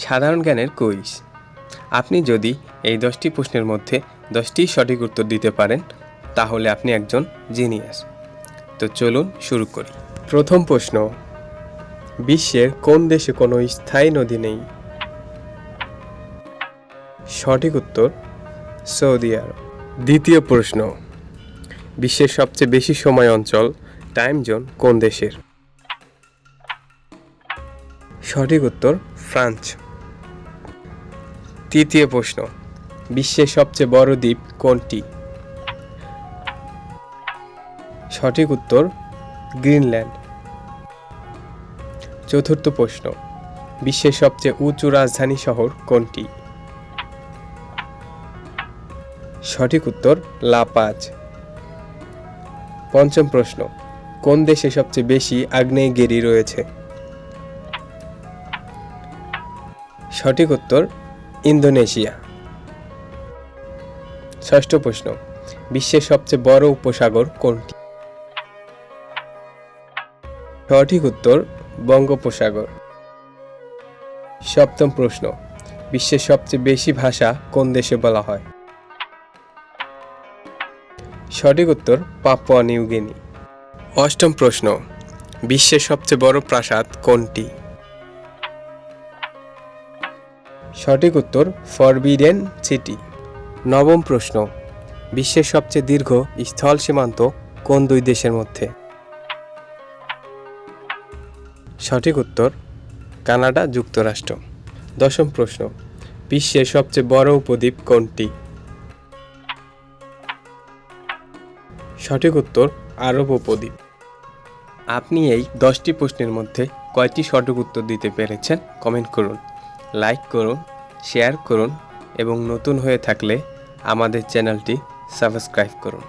সাধারণ জ্ঞানের কুইজ। আপনি যদি এই 10টি প্রশ্নের মধ্যে 10টি সঠিক উত্তর দিতে পারেন তাহলে আপনি একজন জিনিয়াস। তো চলুন শুরু করি। প্রথম প্রশ্ন, বিশ্বের কোন দেশে কোনো স্থায়ী নদী নেই? সঠিক উত্তর সৌদি আরব। দ্বিতীয় প্রশ্ন, বিশ্বের সবচেয়ে বেশি সময় অঞ্চল টাইম জোন কোন দেশের? সঠিক উত্তর ফ্রান্স। তৃতীয় প্রশ্ন, বিশ্বের সবচেয়ে বড় দ্বীপ কোনটি? সঠিক উত্তর গ্রিনল্যান্ড। চতুর্থ প্রশ্ন, বিশ্বের সবচেয়ে উঁচু রাজধানী শহর কোনটি? সঠিক উত্তর লা পাজ। পঞ্চম প্রশ্ন, কোন দেশে সবচেয়ে বেশি আগ্নেয়গিরি রয়েছে? সঠিক উত্তর ইন্দোনেশিয়া। ষষ্ঠ প্রশ্ন, বিশ্বের সবচেয়ে বড় উপসাগর কোনটি? সঠিক উত্তর বঙ্গোপসাগর। সপ্তম প্রশ্ন, বিশ্বের সবচেয়ে বেশি ভাষা কোন দেশে বলা হয়? সঠিক উত্তর পাপুয়া নিউ গিনি। অষ্টম প্রশ্ন, বিশ্বের সবচেয়ে বড় প্রাসাদ কোনটি? সঠিক উত্তর ফরবিডেন সিটি। নবম প্রশ্ন, বিশ্বের সবচেয়ে দীর্ঘ স্থল সীমান্ত কোন দুই দেশের মধ্যে? সঠিক উত্তর কানাডা যুক্তরাষ্ট্র। দশম প্রশ্ন, বিশ্বের সবচেয়ে বড় উপদ্বীপ কোনটি? সঠিক উত্তর আরব উপদ্বীপ। আপনি এই 10টি প্রশ্নের মধ্যে কয়টি সঠিক উত্তর দিতে পেরেছেন কমেন্ট করুন, লাইক করুন, শেয়ার করুন এবং নতুন হয়ে থাকলে আমাদের চ্যানেলটি সাবস্ক্রাইব করুন।